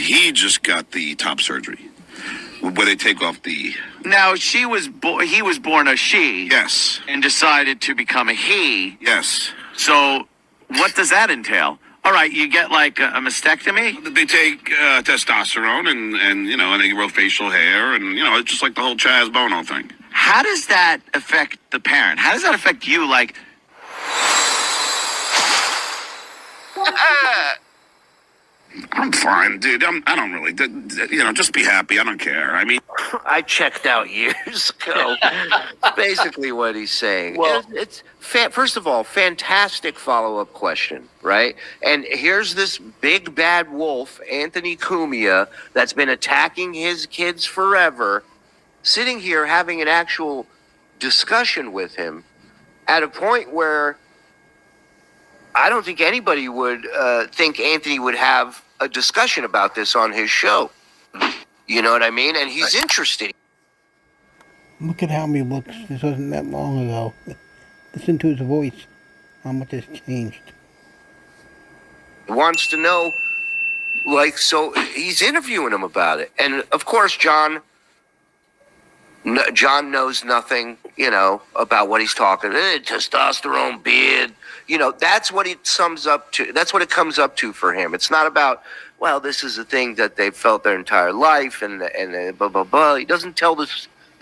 He just got the top surgery, where they take off the... Now, he was born a she. Yes. And decided to become a he. Yes. So, what does that entail? All right, you get like a mastectomy? They take testosterone and they grow facial hair, and, it's just like the whole Chaz Bono thing. How does that affect the parent? How does that affect you? Like... I'm fine, dude. I don't really, just be happy. I don't care. I mean, I checked out years ago. Basically, what he's saying. Well, First of all, fantastic follow-up question, right? And here's this big bad wolf, Anthony Cumia, that's been attacking his kids forever, sitting here having an actual discussion with him at a point where I don't think anybody would think Anthony would have a discussion about this on his show. You know what I mean? And he's interested. Look at how he looks. This wasn't that long ago. Listen to his voice. How much has changed. He wants to know, so he's interviewing him about it. And, of course, John knows nothing, about what he's talking. Testosterone, beard. That's what it sums up to. That's what it comes up to for him. It's not about, well, this is a thing that they've felt their entire life and blah, blah, blah. He doesn't tell the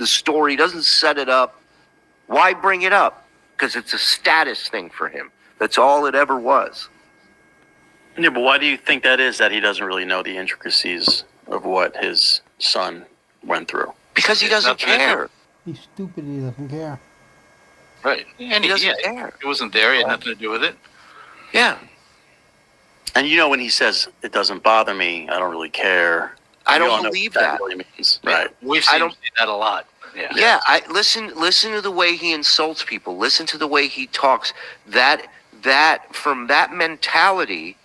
story. He doesn't set it up. Why bring it up? Because it's a status thing for him. That's all it ever was. Yeah, but why do you think that is, that he doesn't really know the intricacies of what his son went through? Because he doesn't care. He's stupid. He doesn't care. Right. And he doesn't care. He wasn't there. He had nothing to do with it. Yeah. And when he says, it doesn't bother me, I don't really care. I don't believe that. Really means. Right. We've seen that a lot. Yeah. Yeah. I listen to the way he insults people. Listen to the way he talks. That from that mentality,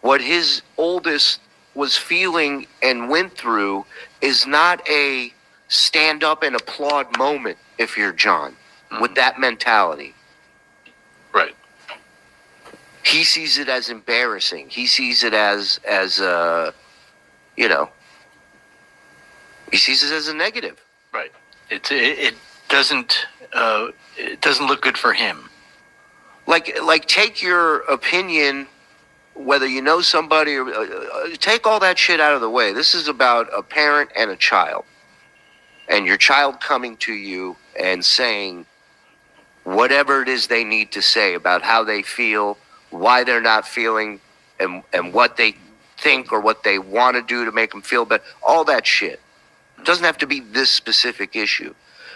what his oldest was feeling and went through is not a stand up and applaud moment if you're John. With that mentality. Right. He sees it as embarrassing. He sees it as he sees it as a negative. Right. It doesn't look good for him. Like take your opinion, whether you know somebody or take all that shit out of the way. This is about a parent and a child. And your child coming to you and saying whatever it is they need to say about how they feel, why they're not feeling, and what they think or what they want to do to make them feel better. All that shit. It doesn't have to be this specific issue.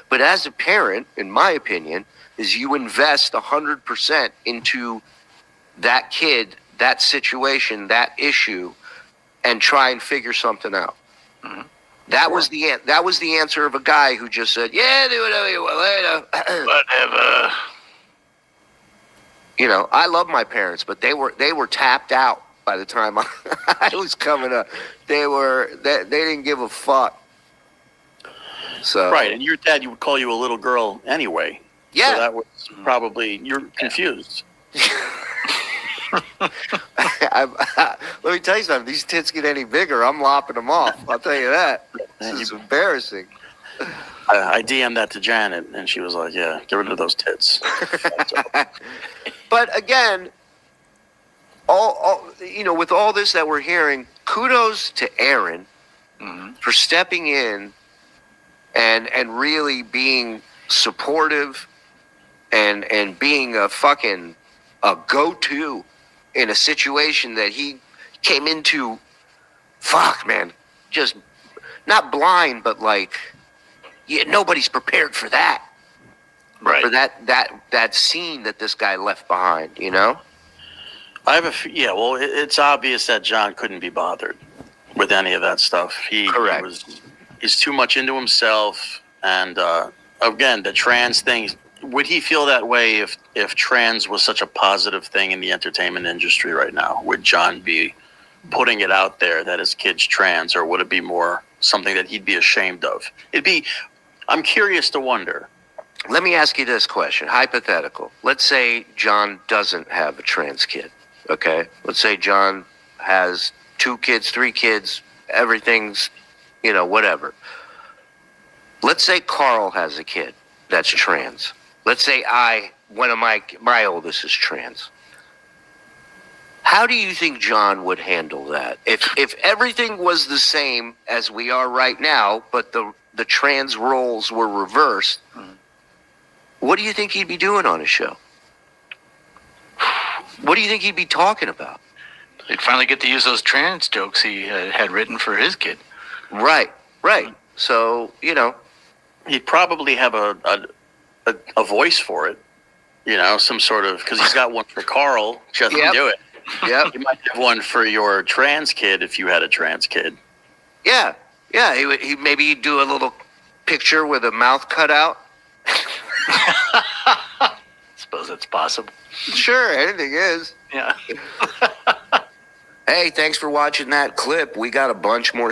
But as a parent, in my opinion, is you invest 100% into that kid, that situation, that issue, and try and figure something out. Mm-hmm. That was the answer of a guy who just said, "Yeah, do whatever you want later." Whatever. I love my parents, but they were tapped out by the time I was coming up. They didn't give a fuck. So right, and your dad, would call you a little girl anyway. Yeah, so that was probably you're confused. Let me tell you something. These tits get any bigger, I'm lopping them off. I'll tell you that. This is embarrassing. I DM'd that to Janet, and she was like, "Yeah, get rid of those tits." But again, all with all this that we're hearing, kudos to Aaron for stepping in and really being supportive and being a go-to in a situation that he came into, man, just not blind, but nobody's prepared for that. Right. For that scene that this guy left behind, I have it's obvious that John couldn't be bothered with any of that stuff. Correct. He's too much into himself, and again, the trans thing. Would he feel that way if trans was such a positive thing in the entertainment industry right now? Would John be putting it out there that his kid's trans, or would it be more something that he'd be ashamed of? I'm curious to wonder. Let me ask you this question, hypothetical. Let's say John doesn't have a trans kid, okay? Let's say John has 2 kids, 3 kids, everything's, whatever. Let's say Carl has a kid that's trans. Let's say one of my oldest is trans. How do you think John would handle that? If everything was the same as we are right now, but the trans roles were reversed, what do you think he'd be doing on his show? What do you think he'd be talking about? He'd finally get to use those trans jokes he had written for his kid. Right. So, He'd probably have a voice for it, some sort of, because he's got one for Carl, just to do it. Yep. You might have one for your trans kid if you had a trans kid. Yeah. He maybe he'd do a little picture with a mouth cut out. Suppose that's possible. Sure, anything is. Yeah. Hey, thanks for watching that clip. We got a bunch more